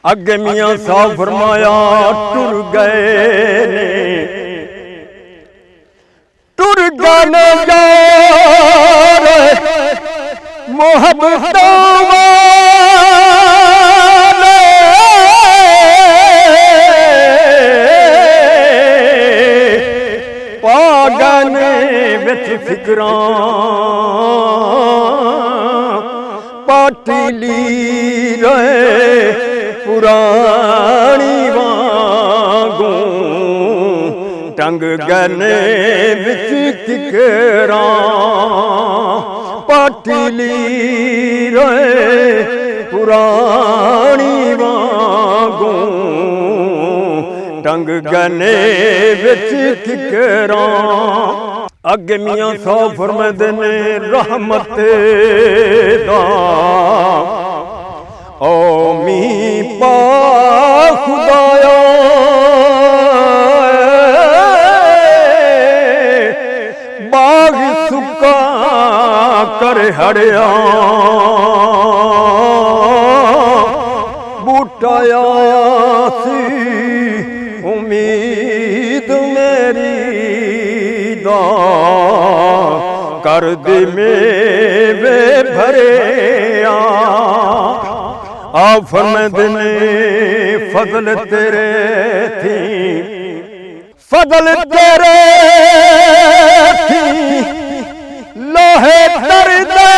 अगे मियां साहब फरमाया टुर गए ने यार मोहब्बतों वाले पागल विच फिकरां पाटीली रहे पुरानी वांगू टंग गने विच किकरां पाटीली रहे पुरानी वांगू टंग गने विच किकरां। अगे मियां साहब फरमांदे ने रहमत दा ओ मी पा खुदाया बाग सुका कर हड़िया बूटाया सी उम्मीद मेरी दा कर दे मेवे भरे आ फरमांदे ने फजल तेरे थी फजल तेरे थी लोहे तर दे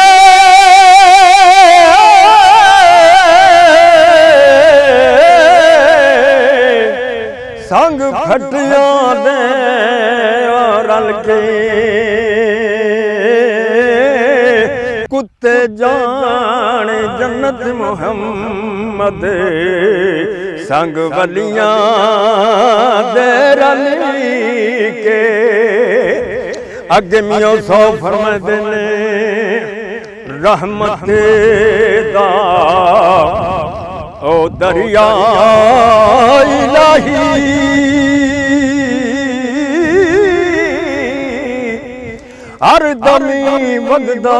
संग फटिया दे रल के कुत्ते जान जन्नत मुहम्मद संग वलियां दे रल के। अगे मियां साहब फरमांदे ने रहमत दा ओ दरिया इलाही हर दमी वगदा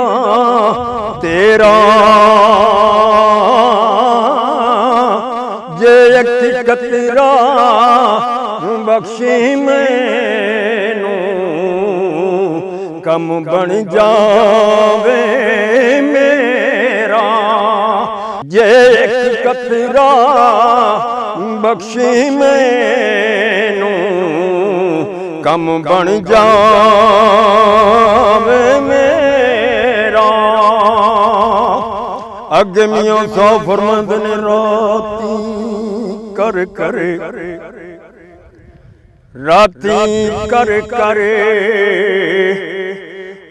तेरा जे एक कतरा बख्शी मैनू कम बन जावे मेरा जे एक कतरा बख्शी मैनू कम बन जावे मेरा। अगे मियां साहब फरमांदे ने राती कर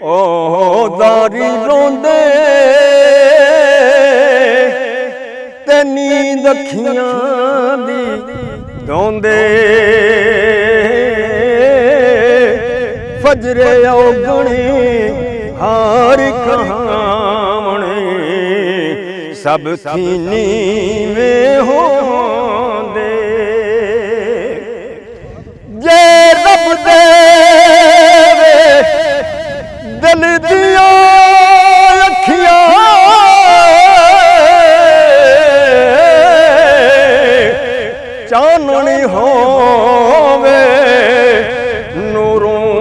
ओ दारी रोंदे ते नींद अखियां दी धोंदे फजरे औगणे हार कहावणे सब सीनी में होंदे जे रब दे दिल दिया अखियां चाननी होवे नूरों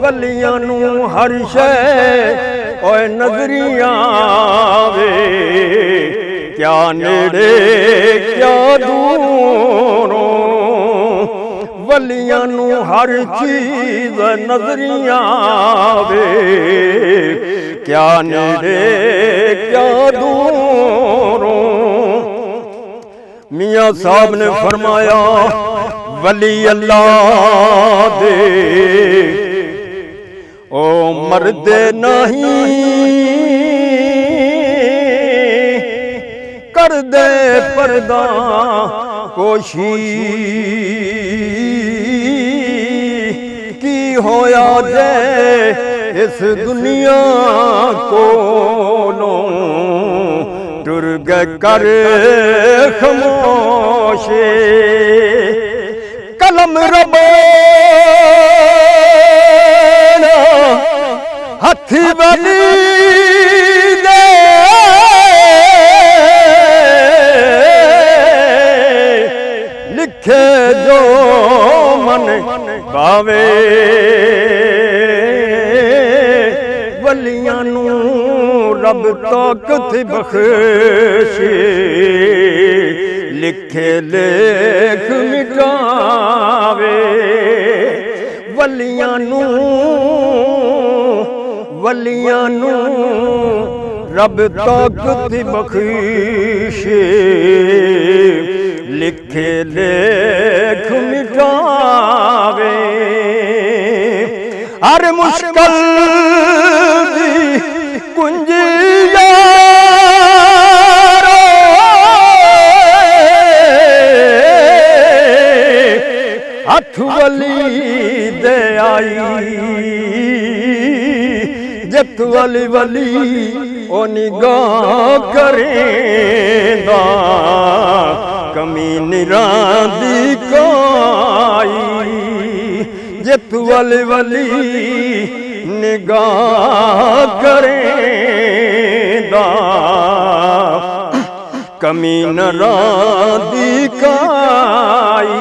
वलियां नू हर शै ओए नजरियां वे क्या नेड़े क्या दूरों वलियां नू हर चीज नजरियां वे क्या नेड़े क्या दूरों। मियां साहब ने फरमाया वली अल्लाह दे ओ मर्दे नहीं कर दे पर्दा कोशी की होया जे इस दुनिया कोलों टुर गए कर खामोशे कलम रबाना हथ बली दे आवे वलियां नू रब ताकत बख्शे लिखे लेख मिटावे वलियां नू रब ताकत बख्शे लिखे लेख मिटावे हर मुश्किल दी कुंजिया हथ वली दे आई जत वली वली ओ निगाह करेंदा कमी निरांदी काई जत वली वली निगाह करेंदा कमी निरांदी काई